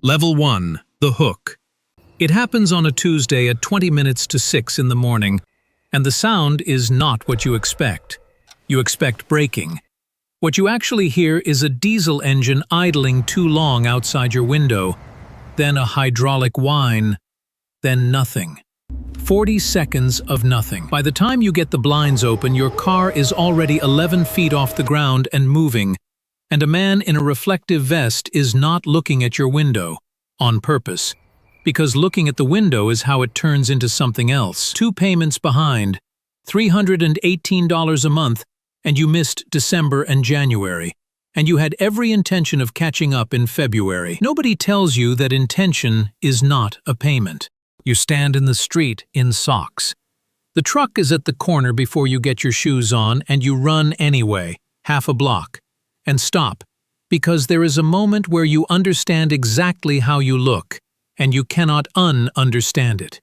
Level 1. The hook. It happens on a Tuesday at 20 minutes to 6 in the morning, and the sound is not what you expect. You expect braking. What you actually hear is a diesel engine idling too long outside your window, then a hydraulic whine, then nothing. 40 seconds of nothing. By the time you get the blinds open, your car is already 11 feet off the ground and moving, and a man in a reflective vest is not looking at your window, on purpose, because looking at the window is how it turns into something else. 2 payments behind, $318 a month, and you missed December and January, and you had every intention of catching up in February. Nobody tells you that intention is not a payment. You stand in the street in socks. The truck is at the corner before you get your shoes on, and you run anyway, half a block, and stop, because there is a moment where you understand exactly how you look, and you cannot un-understand it.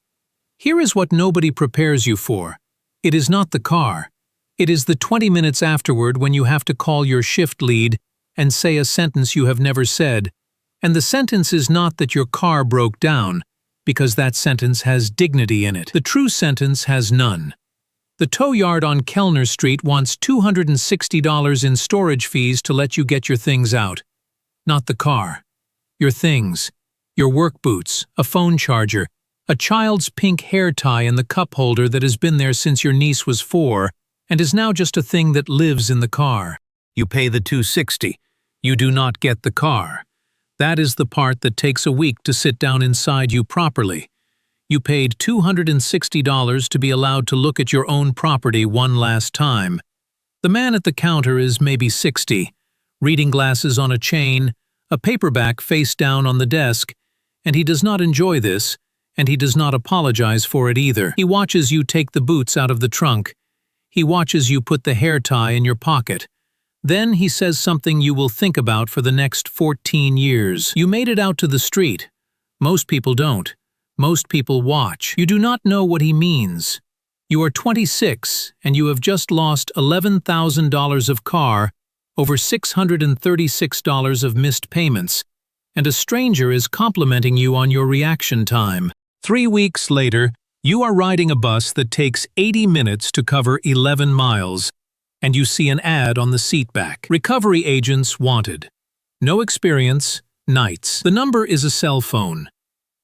Here is what nobody prepares you for. It is not the car. It is the 20 minutes afterward when you have to call your shift lead and say a sentence you have never said, and the sentence is not that your car broke down, because that sentence has dignity in it. The true sentence has none. The tow yard on Kellner Street wants $260 in storage fees to let you get your things out. Not the car. Your things. Your work boots, a phone charger, a child's pink hair tie and the cup holder that has been there since your niece was 4 and is now just a thing that lives in the car. You pay the $260. You do not get the car. That is the part that takes a week to sit down inside you properly. You paid $260 to be allowed to look at your own property one last time. The man at the counter is maybe 60, reading glasses on a chain, a paperback face down on the desk, and he does not enjoy this, and he does not apologize for it either. He watches you take the boots out of the trunk. He watches you put the hair tie in your pocket. Then he says something you will think about for the next 14 years. You made it out to the street. Most people don't. Most people watch. You do not know what he means. You are 26, and you have just lost $11,000 of car, over $636 of missed payments, and a stranger is complimenting you on your reaction time. 3 weeks later, you are riding a bus that takes 80 minutes to cover 11 miles, and you see an ad on the seat back. Recovery agents wanted. No experience, nights. The number is a cell phone.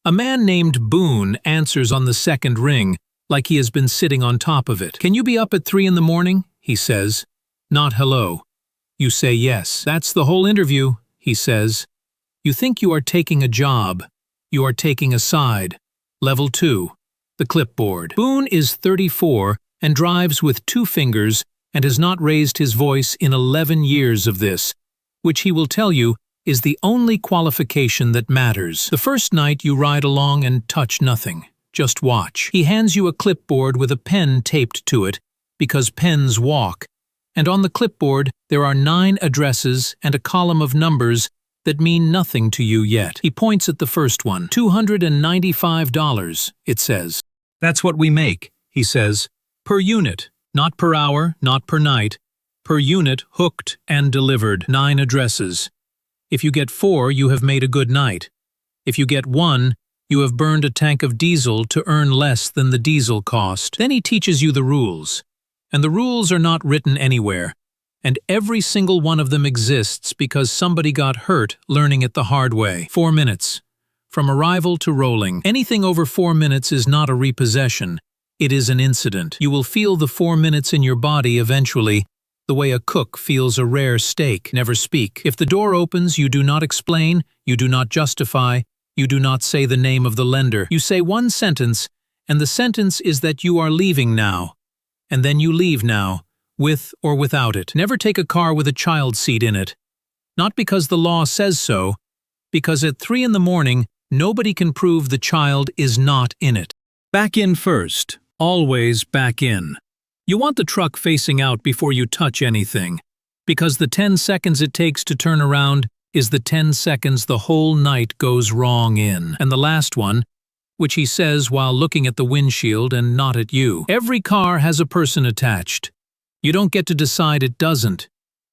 A man named Boone answers on the second ring, like he has been sitting on top of it. "Can you be up at 3 in the morning?" he says. Not hello. You say yes. "That's the whole interview," he says. You think you are taking a job. You are taking a side. Level 2. The clipboard. Boone is 34 and drives with 2 fingers and has not raised his voice in 11 years of this, which he will tell you is the only qualification that matters. The first night you ride along and touch nothing. Just watch. He hands you a clipboard with a pen taped to it, because pens walk, and on the clipboard there are 9 addresses and a column of numbers that mean nothing to you yet. He points at the first one. $295, it says. "That's what we make," he says. "Per unit, not per hour, not per night. Per unit, hooked and delivered. 9 addresses. If you get 4, you have made a good night. If you get 1, you have burned a tank of diesel to earn less than the diesel cost." Then he teaches you the rules. And the rules are not written anywhere. And every single one of them exists because somebody got hurt learning it the hard way. 4 minutes. From arrival to rolling. Anything over 4 minutes is not a repossession. It is an incident. You will feel the 4 minutes in your body eventually, the way a cook feels a rare steak. Never speak. If the door opens, you do not explain, you do not justify, you do not say the name of the lender. You say one sentence, and the sentence is that you are leaving now. And then you leave now, with or without it. Never take a car with a child seat in it. Not because the law says so, because at 3 in the morning, nobody can prove the child is not in it. Back in first. Always back in. You want the truck facing out before you touch anything, because the 10 seconds it takes to turn around is the 10 seconds the whole night goes wrong in. And the last one, which he says while looking at the windshield and not at you. Every car has a person attached. You don't get to decide it doesn't.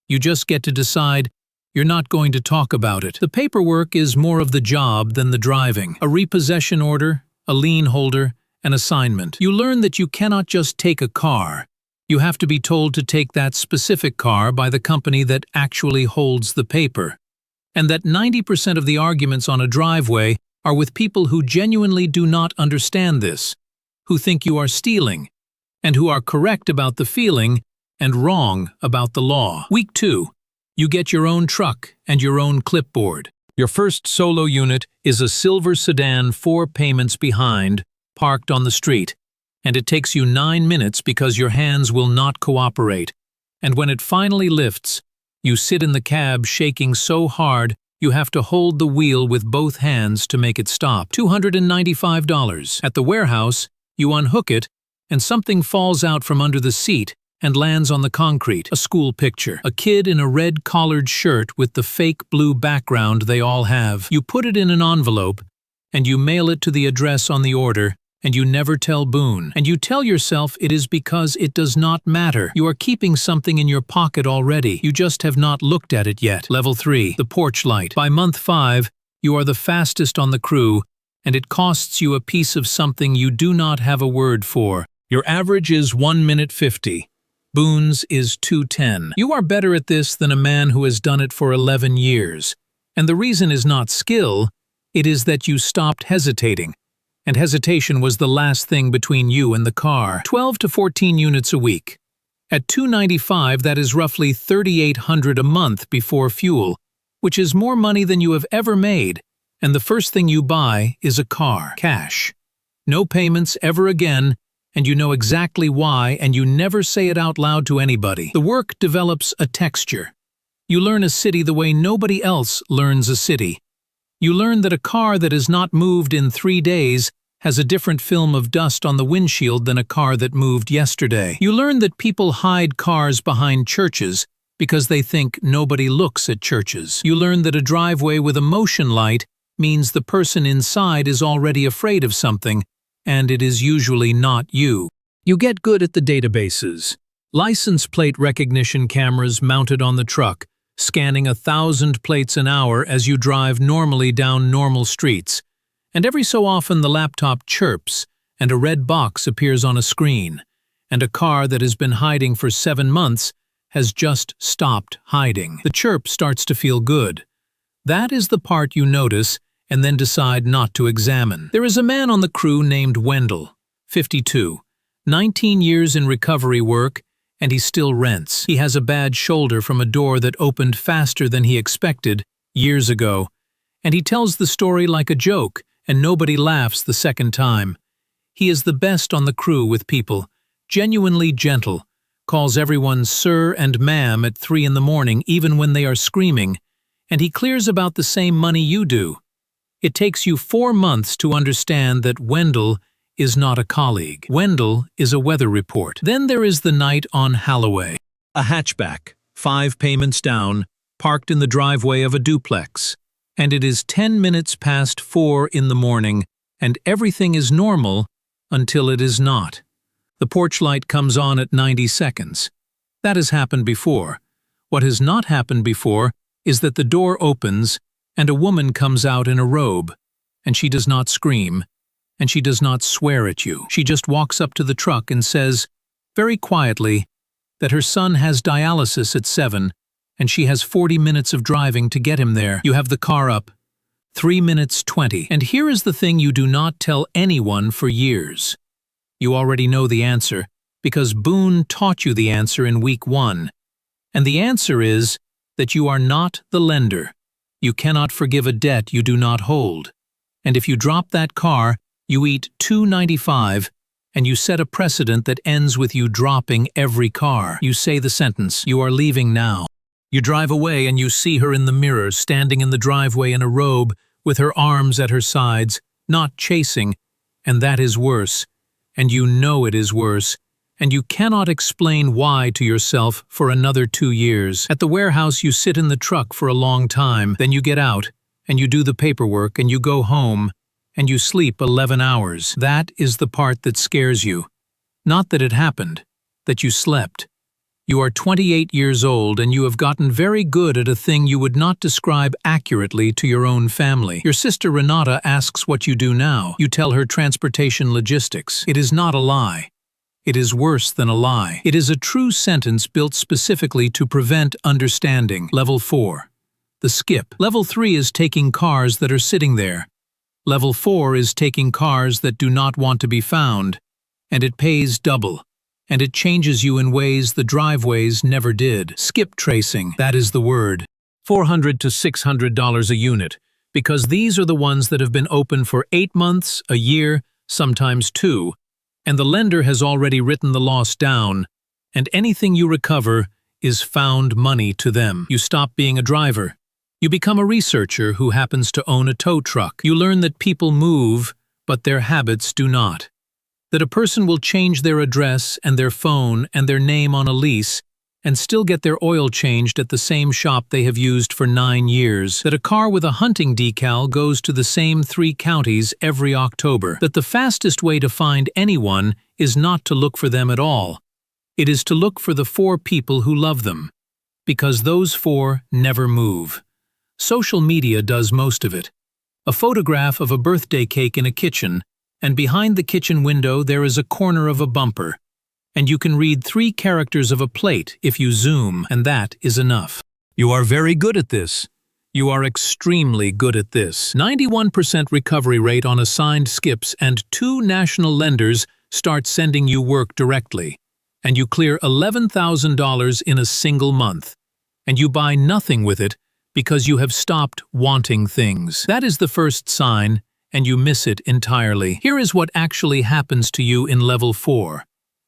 You just get to decide You're not going to talk about it. The paperwork is more of the job than the driving. A repossession order, a lien holder, an assignment. You learn that you cannot just take a car. You have to be told to take that specific car by the company that actually holds the paper. And that 90% of the arguments on a driveway are with people who genuinely do not understand this, who think you are stealing, and who are correct about the feeling and wrong about the law. Week 2. You get your own truck and your own clipboard. Your first solo unit is a silver sedan 4 payments behind, parked on the street, and it takes you 9 minutes because your hands will not cooperate. And when it finally lifts, you sit in the cab shaking so hard you have to hold the wheel with both hands to make it stop. $295. At the warehouse, you unhook it, and something falls out from under the seat and lands on the concrete. A school picture. A kid in a red collared shirt with the fake blue background they all have. You put it in an envelope, and you mail it to the address on the order, and you never tell Boone. And you tell yourself it is because it does not matter. You are keeping something in your pocket already. You just have not looked at it yet. Level 3. The porch light. By month 5, you are the fastest on the crew, and it costs you a piece of something you do not have a word for. Your average is 1 minute 50. Boone's is 2:10. You are better at this than a man who has done it for 11 years. And the reason is not skill, it is that you stopped hesitating. And hesitation was the last thing between you and the car. 12 to 14 units a week. At $295, that is roughly $3,800 a month before fuel, which is more money than you have ever made. And the first thing you buy is a car. Cash. No payments ever again, and you know exactly why, and you never say it out loud to anybody. The work develops a texture. You learn a city the way nobody else learns a city. You learn that a car that is not moved in 3 days has a different film of dust on the windshield than a car that moved yesterday. You learn that people hide cars behind churches because they think nobody looks at churches. You learn that a driveway with a motion light means the person inside is already afraid of something, and it is usually not you. You get good at the databases. License plate recognition cameras mounted on the truck, scanning 1,000 plates an hour as you drive normally down normal streets. And every so often the laptop chirps, and a red box appears on a screen, and a car that has been hiding for 7 months has just stopped hiding. The chirp starts to feel good. That is the part you notice and then decide not to examine. There is a man on the crew named Wendell, 52, 19 years in recovery work, and he still rents. He has a bad shoulder from a door that opened faster than he expected years ago, and he tells the story like a joke, and nobody laughs the second time. He is the best on the crew with people, genuinely gentle, calls everyone sir and ma'am at 3 in the morning even when they are screaming, and he clears about the same money you do. It takes you 4 months to understand that Wendell is not a colleague. Wendell is a weather report. Then there is the night on Halloway. A hatchback, 5 payments down, parked in the driveway of a duplex. And it is 10 minutes past 4 in the morning, and everything is normal until it is not. The porch light comes on at 90 seconds. That has happened before. What has not happened before is that the door opens and a woman comes out in a robe, and she does not scream, and she does not swear at you. She just walks up to the truck and says, very quietly, that her son has dialysis at 7, and she has 40 minutes of driving to get him there. You have the car up. 3 minutes 20. And here is the thing you do not tell anyone for years. You already know the answer, because Boone taught you the answer in week 1. And the answer is that you are not the lender. You cannot forgive a debt you do not hold. And if you drop that car, you eat $295, and you set a precedent that ends with you dropping every car. You say the sentence, "You are leaving now." You drive away and you see her in the mirror, standing in the driveway in a robe, with her arms at her sides, not chasing, and that is worse. And you know it is worse, and you cannot explain why to yourself for another 2 years. At the warehouse you sit in the truck for a long time, then you get out, and you do the paperwork, and you go home, and you sleep 11 hours. That is the part that scares you. Not that it happened, that you slept. You are 28 years old and you have gotten very good at a thing you would not describe accurately to your own family. Your sister Renata asks what you do now. You tell her transportation logistics. It is not a lie. It is worse than a lie. It is a true sentence built specifically to prevent understanding. Level 4. The skip. Level 3 is taking cars that are sitting there. Level 4 is taking cars that do not want to be found. And it pays double. And it changes you in ways the driveways never did. Skip tracing, that is the word. $400 to $600 a unit, because these are the ones that have been open for 8 months, a year, sometimes 2, and the lender has already written the loss down, and anything you recover is found money to them. You stop being a driver. You become a researcher who happens to own a tow truck. You learn that people move, but their habits do not. That a person will change their address and their phone and their name on a lease and still get their oil changed at the same shop they have used for 9 years. That a car with a hunting decal goes to the same 3 counties every October. That the fastest way to find anyone is not to look for them at all. It is to look for the 4 people who love them. Because those 4 never move. Social media does most of it. A photograph of a birthday cake in a kitchen, and behind the kitchen window there is a corner of a bumper. And you can read 3 characters of a plate if you zoom, and that is enough. You are very good at this. You are extremely good at this. 91% recovery rate on assigned skips, and 2 national lenders start sending you work directly. And you clear $11,000 in a single month. And you buy nothing with it because you have stopped wanting things. That is the first sign, and you miss it entirely. Here is what actually happens to you in level 4.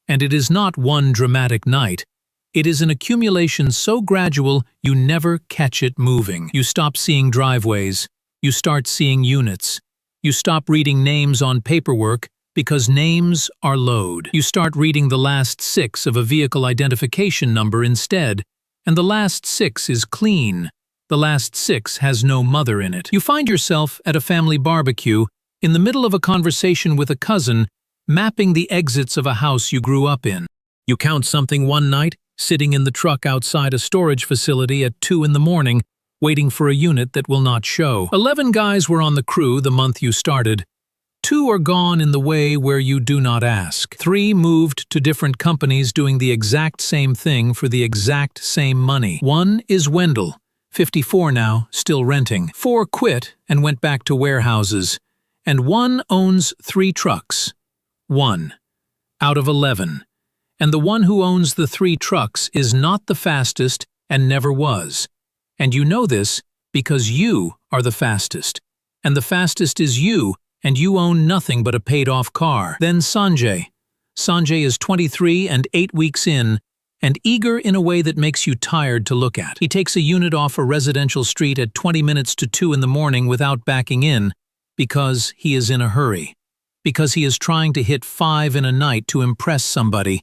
And it is not one dramatic night. It is an accumulation so gradual you never catch it moving. You stop seeing driveways. You start seeing units. You stop reading names on paperwork because names are load. You start reading the last 6 of a vehicle identification number instead, and the last 6 is clean. The last 6 has no mother in it. You find yourself at a family barbecue, in the middle of a conversation with a cousin, mapping the exits of a house you grew up in. You count something one night, sitting in the truck outside a storage facility at 2 in the morning, waiting for a unit that will not show. 11 guys were on the crew the month you started. 2 are gone in the way where you do not ask. 3 moved to different companies doing the exact same thing for the exact same money. 1 is Wendell, 54 now, still renting. 4 quit and went back to warehouses. And 1 owns 3 trucks. 1 out of 11. And the one who owns the 3 trucks is not the fastest and never was. And you know this because you are the fastest. And the fastest is you, and you own nothing but a paid-off car. Then Sanjay. Sanjay is 23 and 8 weeks in, and eager in a way that makes you tired to look at. He takes a unit off a residential street at 20 minutes to 2 in the morning without backing in, because he is in a hurry. Because he is trying to hit 5 in a night to impress somebody,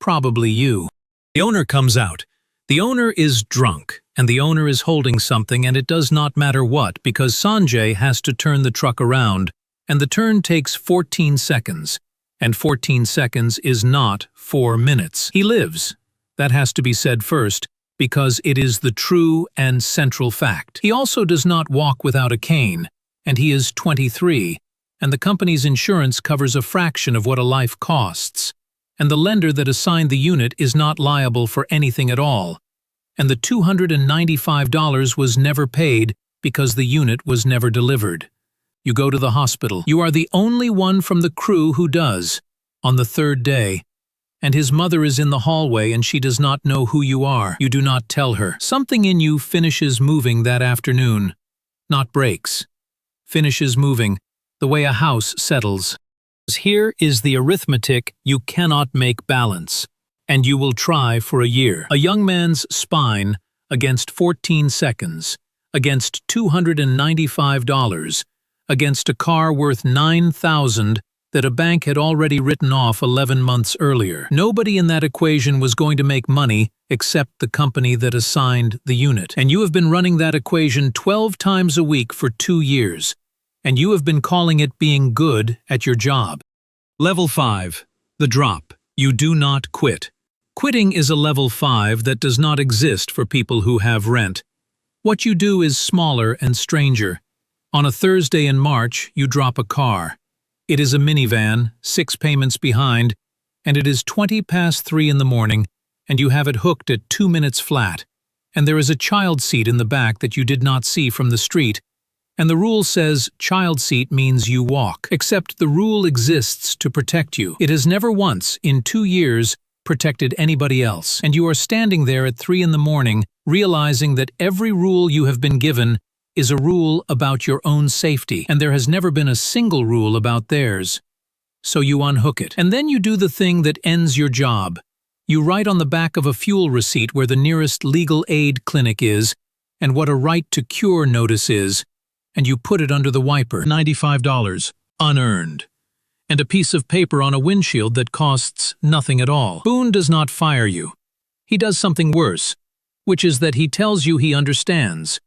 probably you. The owner comes out. The owner is drunk, and the owner is holding something, and it does not matter what, because Sanjay has to turn the truck around, and the turn takes 14 seconds, and 14 seconds is not 4 minutes. He lives. That has to be said first, because it is the true and central fact. He also does not walk without a cane, and he is 23. And the company's insurance covers a fraction of what a life costs, and the lender that assigned the unit is not liable for anything at all, and the $295 was never paid because the unit was never delivered. You go to the hospital. You are the only one from the crew who does, on the 3rd day, and his mother is in the hallway and she does not know who you are. You do not tell her. Something in you finishes moving that afternoon. Not breaks. Finishes moving. The way a house settles. Here is the arithmetic you cannot make balance, and you will try for a year. A young man's spine against 14 seconds, against $295, against a car worth $9,000 that a bank had already written off 11 months earlier. Nobody in that equation was going to make money except the company that assigned the unit. And you have been running that equation 12 times a week for 2 years. And you have been calling it being good at your job. Level 5. The drop. You do not quit. Quitting is a level 5 that does not exist for people who have rent. What you do is smaller and stranger. On a Thursday in March, you drop a car. It is a minivan, 6 payments behind, and it is 3:20 in the morning, and you have it hooked at 2 minutes flat. And there is a child seat in the back that you did not see from the street, and the rule says child seat means you walk. Except the rule exists to protect you. It has never once, in 2 years, protected anybody else. And you are standing there at 3 in the morning, realizing that every rule you have been given is a rule about your own safety, and there has never been a single rule about theirs. So you unhook it. And then you do the thing that ends your job. You write on the back of a fuel receipt where the nearest legal aid clinic is, and what a right to cure notice is, and you put it under the wiper. $95, unearned. And a piece of paper on a windshield that costs nothing at all. Boone does not fire you. He does something worse, which is that he tells you he understands,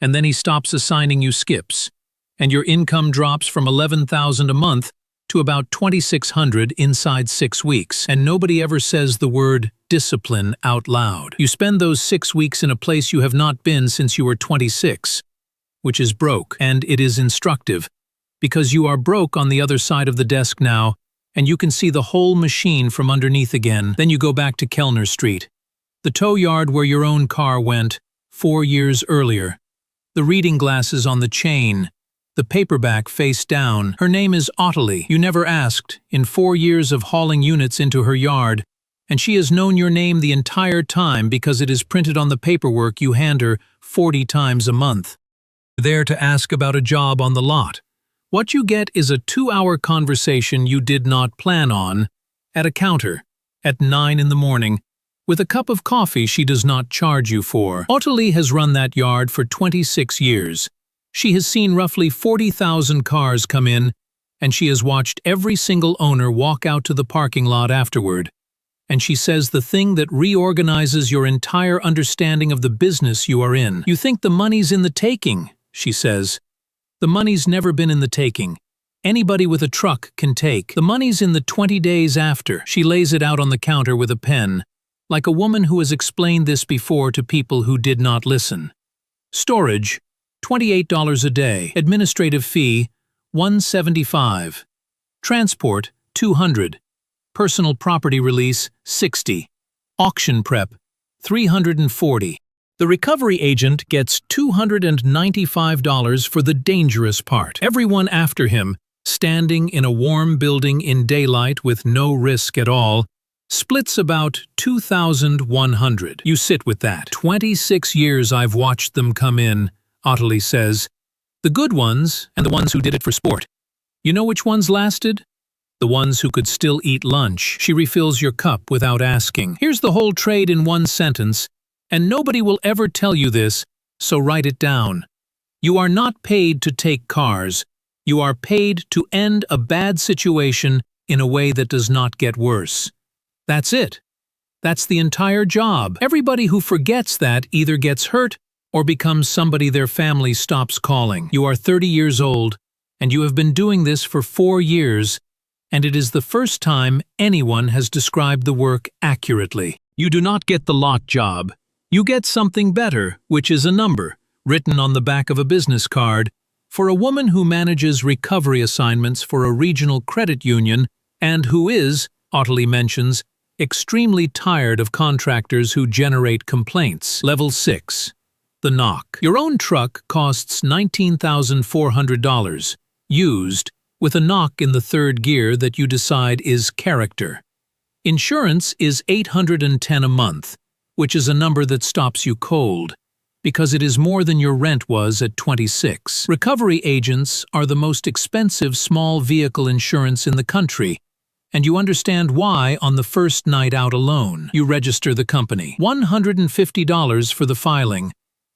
and then he stops assigning you skips, and your income drops from $11,000 a month to about $2,600 inside 6 weeks, and nobody ever says the word discipline out loud. You spend those 6 weeks in a place you have not been since you were 26, which is broke, and it is instructive, because you are broke on the other side of the desk now, and you can see the whole machine from underneath again. Then you go back to Kellner Street, the tow yard where your own car went 4 years earlier. The reading glasses on the chain, the paperback face down. Her name is Ottilie. You never asked, in 4 years of hauling units into her yard, and she has known your name the entire time because it is printed on the paperwork you hand her 40 times a month. There to ask about a job on the lot. What you get is a 2-hour conversation you did not plan on, at a counter, at 9 in the morning, with a cup of coffee she does not charge you for. Ottilie has run that yard for 26 years. She has seen roughly 40,000 cars come in, and she has watched every single owner walk out to the parking lot afterward. And she says the thing that reorganizes your entire understanding of the business you are in. You think the money's in the taking, she says. The money's never been in the taking. Anybody with a truck can take. The money's in the 20 days after. She lays it out on the counter with a pen, like a woman who has explained this before to people who did not listen. Storage, $28 a day. Administrative fee, $175. Transport, $200. Personal property release, $60. Auction prep, $340. The recovery agent gets $295 for the dangerous part. Everyone after him, standing in a warm building in daylight with no risk at all, splits about $2,100. You sit with that. 26 years I've watched them come in, Ottilie says. The good ones and the ones who did it for sport. You know which ones lasted? The ones who could still eat lunch. She refills your cup without asking. Here's the whole trade in one sentence, and nobody will ever tell you this, so write it down. You are not paid to take cars. You are paid to end a bad situation in a way that does not get worse. That's it. That's the entire job. Everybody who forgets that either gets hurt or becomes somebody their family stops calling. You are 30 years old, and you have been doing this for 4 years, and it is the first time anyone has described the work accurately. You do not get the lot job. You get something better, which is a number, written on the back of a business card, for a woman who manages recovery assignments for a regional credit union and who is, Ottilie mentions, extremely tired of contractors who generate complaints. Level 6. The knock. Your own truck costs $19,400, used, with a knock in the 3rd gear that you decide is character. Insurance is $810 a month, which is a number that stops you cold, because it is more than your rent was at 26. Recovery agents are the most expensive small vehicle insurance in the country, and you understand why on the first night out alone. You register the company. $150 for the filing,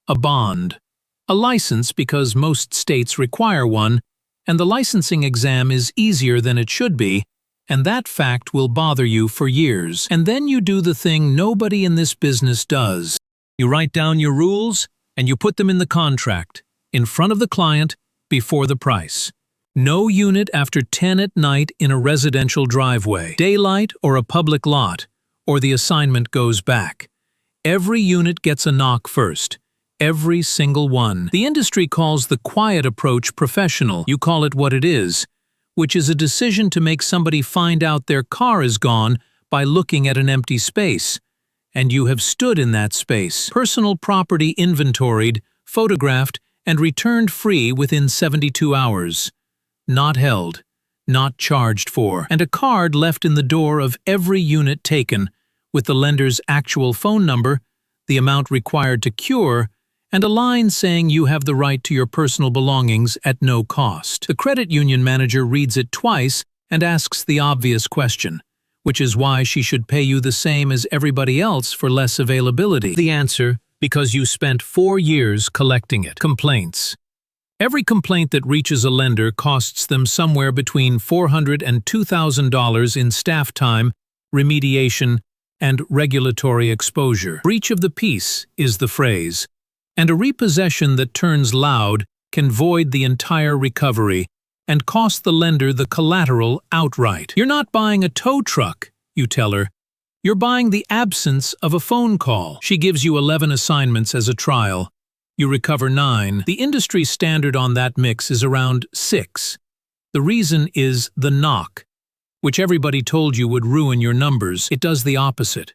a bond, a license because most states require one, and the licensing exam is easier than it should be, and that fact will bother you for years. And then you do the thing nobody in this business does. You write down your rules, and you put them in the contract, in front of the client, before the price. No unit after 10 at night in a residential driveway, daylight or a public lot, or the assignment goes back. Every unit gets a knock first. Every single one. The industry calls the quiet approach professional. You call it what it is, which is a decision to make somebody find out their car is gone by looking at an empty space. And you have stood in that space. Personal property inventoried, photographed, and returned free within 72 hours. Not held, not charged for, and a card left in the door of every unit taken, with the lender's actual phone number, the amount required to cure, and a line saying you have the right to your personal belongings at no cost. The credit union manager reads it twice and asks the obvious question, which is why she should pay you the same as everybody else for less availability. The answer, because you spent 4 years collecting it. Complaints. Every complaint that reaches a lender costs them somewhere between $400 and $2,000 in staff time, remediation, and regulatory exposure. Breach of the peace is the phrase. And a repossession that turns loud can void the entire recovery and cost the lender the collateral outright. You're not buying a tow truck, you tell her. You're buying the absence of a phone call. She gives you 11 assignments as a trial. You recover 9. The industry standard on that mix is around 6. The reason is the knock, which everybody told you would ruin your numbers. It does the opposite.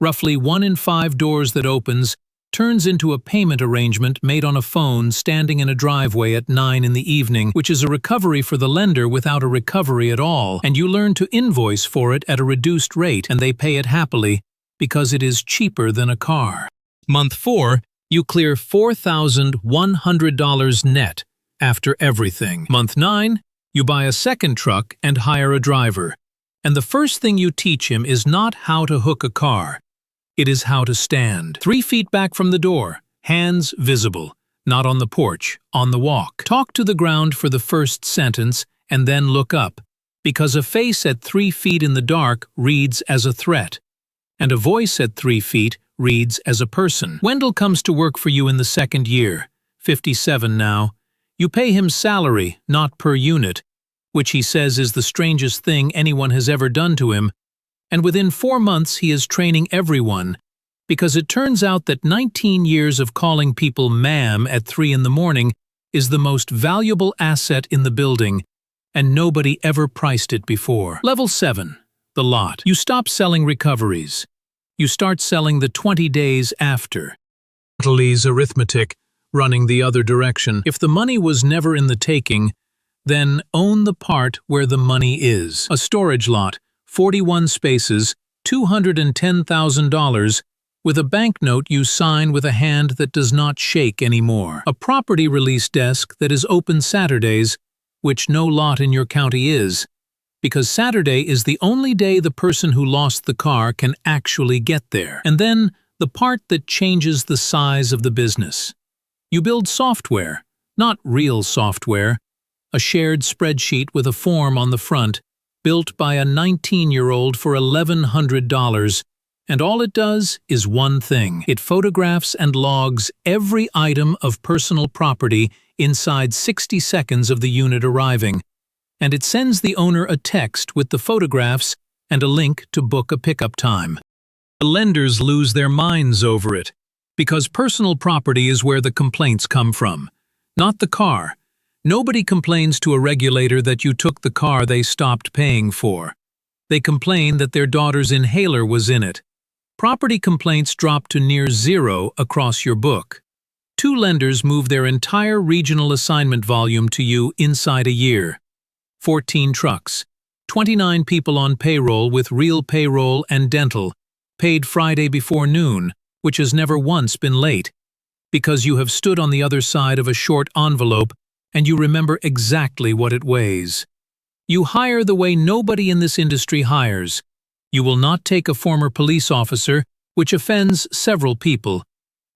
Roughly 1 in 5 doors that opens turns into a payment arrangement made on a phone standing in a driveway at 9 in the evening, which is a recovery for the lender without a recovery at all, and you learn to invoice for it at a reduced rate, and they pay it happily because it is cheaper than a car. Month 4, you clear $4,100 net after everything. Month 9, you buy a second truck and hire a driver, and the first thing you teach him is not how to hook a car. It is how to stand. 3 feet back from the door, hands visible, not on the porch, on the walk. Talk to the ground for the first sentence and then look up, because a face at 3 feet in the dark reads as a threat, and a voice at 3 feet reads as a person. Wendell comes to work for you in the 2nd year, 57 now. You pay him salary, not per unit, which he says is the strangest thing anyone has ever done to him. And within 4 months he is training everyone, because it turns out that 19 years of calling people ma'am at 3 in the morning is the most valuable asset in the building, and nobody ever priced it before. Level 7. The lot. You stop selling recoveries. You start selling the 20 days after. Lee's arithmetic, running the other direction. If the money was never in the taking, then own the part where the money is. A storage lot. 41 spaces, $210,000, with a banknote you sign with a hand that does not shake anymore. A property release desk that is open Saturdays, which no lot in your county is, because Saturday is the only day the person who lost the car can actually get there. And then the part that changes the size of the business. You build software, not real software, a shared spreadsheet with a form on the front, built by a 19-year-old for $1,100, and all it does is one thing. It photographs and logs every item of personal property inside 60 seconds of the unit arriving, and it sends the owner a text with the photographs and a link to book a pickup time. The lenders lose their minds over it, because personal property is where the complaints come from, not the car. Nobody complains to a regulator that you took the car they stopped paying for. They complain that their daughter's inhaler was in it. Property complaints drop to near 0 across your book. 2 lenders move their entire regional assignment volume to you inside a year. 14 trucks, 29 people on payroll with real payroll and dental, paid Friday before noon, which has never once been late, because you have stood on the other side of a short envelope and you remember exactly what it weighs. You hire the way nobody in this industry hires. You will not take a former police officer, which offends several people,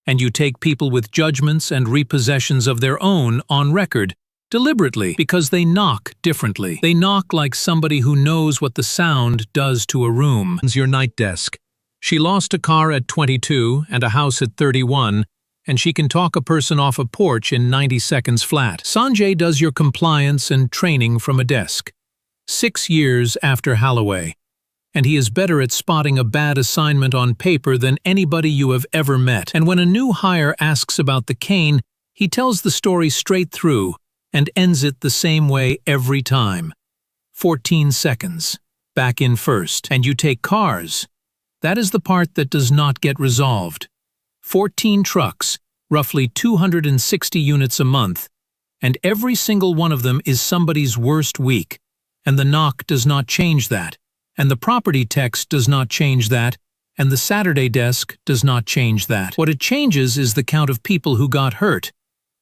and you take people with judgments and repossessions of their own on record, deliberately, because they knock differently. They knock like somebody who knows what the sound does to a room. Your night desk. She lost a car at 22 and a house at 31, and she can talk a person off a porch in 90 seconds flat. Sanjay does your compliance and training from a desk. 6 years after Holloway. and he is better at spotting a bad assignment on paper than anybody you have ever met. And when a new hire asks about the cane, he tells the story straight through and ends it the same way every time. 14 seconds. Back in first. And you take cars. That is the part that does not get resolved. 14 trucks, roughly 260 units a month, and every single one of them is somebody's worst week, and the knock does not change that, and the property text does not change that, and the Saturday desk does not change that. What it changes is the count of people who got hurt,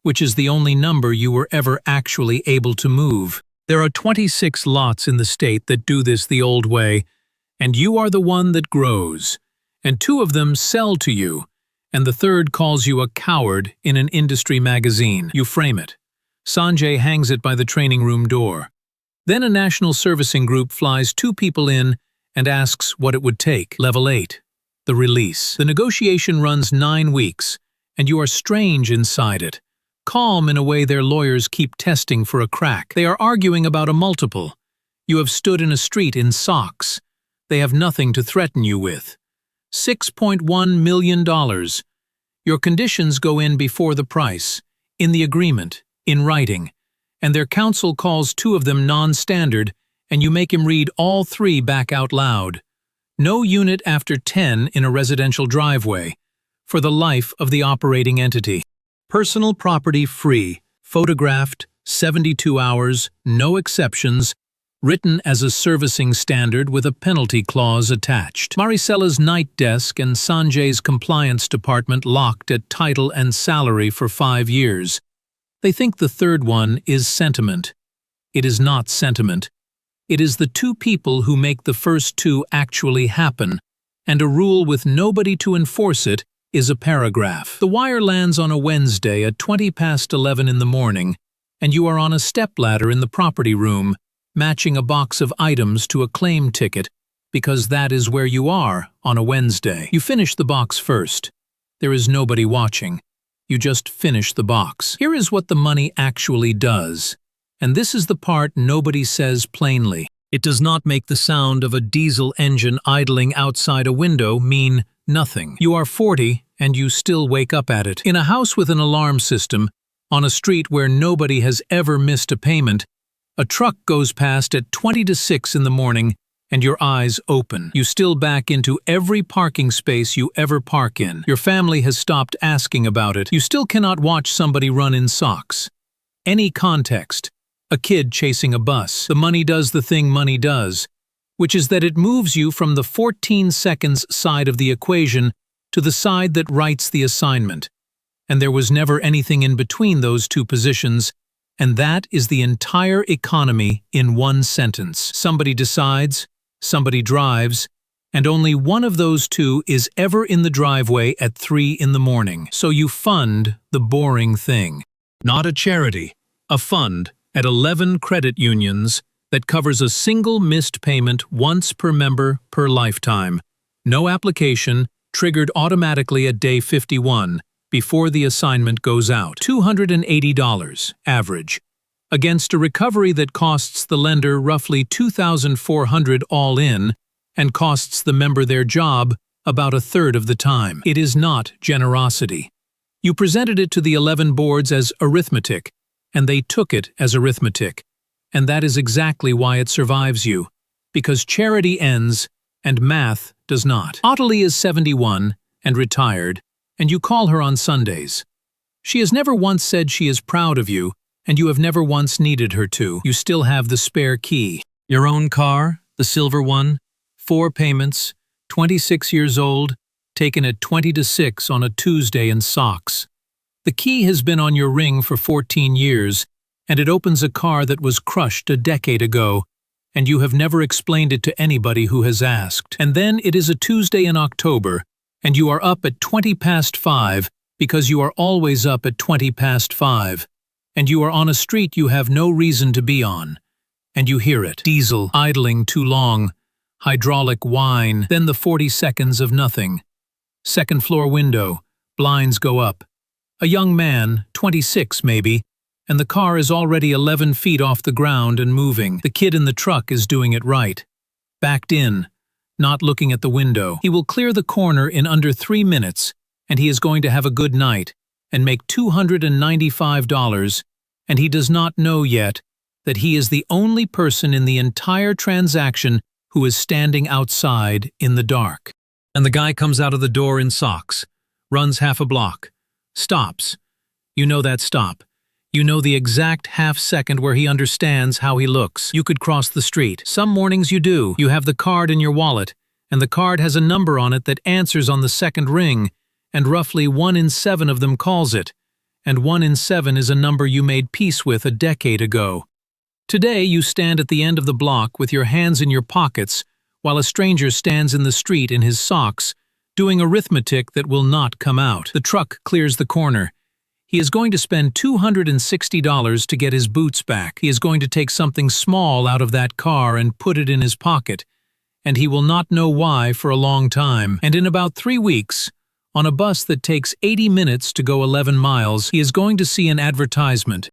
which is the only number you were ever actually able to move. There are 26 lots in the state that do this the old way, and you are the one that grows, and 2 of them sell to you, and the 3rd calls you a coward in an industry magazine. You frame it. Sanjay hangs it by the training room door. Then a national servicing group flies 2 people in and asks what it would take. Level 8. The release. The negotiation runs 9 weeks, and you are strange inside it. Calm in a way their lawyers keep testing for a crack. They are arguing about a multiple. You have stood in a street in socks. They have nothing to threaten you with. $6.1 million. Your conditions go in before the price, in the agreement, in writing, and their counsel calls 2 of them non-standard, and you make him read all 3 back out loud. No unit after 10 in a residential driveway, for the life of the operating entity. Personal property free, photographed, 72 hours, no exceptions, written as a servicing standard with a penalty clause attached. Maricella's night desk and Sanjay's compliance department locked at title and salary for 5 years. They think the 3rd one is sentiment. It is not sentiment. It is the 2 people who make the first 2 actually happen, and a rule with nobody to enforce it is a paragraph. The wire lands on a Wednesday at 11:20 in the morning, and you are on a stepladder in the property room, matching a box of items to a claim ticket, because that is where you are on a Wednesday. You finish the box first. There is nobody watching. You just finish the box. Here is what the money actually does, and this is the part nobody says plainly. It does not make the sound of a diesel engine idling outside a window mean nothing. You are 40 and you still wake up at it. In a house with an alarm system, on a street where nobody has ever missed a payment, a truck goes past at 5:20 in the morning and your eyes open. You still back into every parking space you ever park in. Your family has stopped asking about it. You still cannot watch somebody run in socks. Any context. A kid chasing a bus. The money does the thing money does, which is that it moves you from the 14 seconds side of the equation to the side that writes the assignment. And there was never anything in between those 2 positions, and that is the entire economy in one sentence. Somebody decides, somebody drives, and only one of those 2 is ever in the driveway at 3 in the morning. So you fund the boring thing. Not a charity, a fund at 11 credit unions that covers a single missed payment once per member per lifetime. No application, triggered automatically at day 51, before the assignment goes out. $280 average, against a recovery that costs the lender roughly $2,400 all in and costs the member their job about 1/3 of the time. It is not generosity. You presented it to the 11 boards as arithmetic, and they took it as arithmetic, and that is exactly why it survives you, because charity ends and math does not. Ottilie is 71 and retired, and you call her on Sundays. She has never once said she is proud of you, and you have never once needed her to. You still have the spare key. Your own car, the silver one, 4 payments, 26 years old, taken at 5:20 on a Tuesday in socks. The key has been on your ring for 14 years, and it opens a car that was crushed a decade ago, and you have never explained it to anybody who has asked. And then it is a Tuesday in October, and you are up at 5:20 because you are always up at 5:20, and you are on a street you have no reason to be on, and you hear it. Diesel idling too long, hydraulic whine, then the 40 seconds of nothing. Second floor window, blinds go up. A young man, 26 maybe, and the car is already 11 feet off the ground and moving. The kid in the truck is doing it right. Backed in. not looking at the window. He will clear the corner in under 3 minutes, and he is going to have a good night and make $295, and he does not know yet that he is the only person in the entire transaction who is standing outside in the dark. And the guy comes out of the door in socks, runs half a block, stops. You know that stop. You know the exact half second where he understands how he looks. You could cross the street. Some mornings you do. You have the card in your wallet, and the card has a number on it that answers on the second ring, and roughly 1 in 7 of them calls it, and 1 in 7 is a number you made peace with a decade ago. Today you stand at the end of the block with your hands in your pockets while a stranger stands in the street in his socks, doing arithmetic that will not come out. The truck clears the corner. He is going to spend $260 to get his boots back. He is going to take something small out of that car and put it in his pocket, and he will not know why for a long time. And in about 3 weeks, on a bus that takes 80 minutes to go 11 miles, he is going to see an advertisement.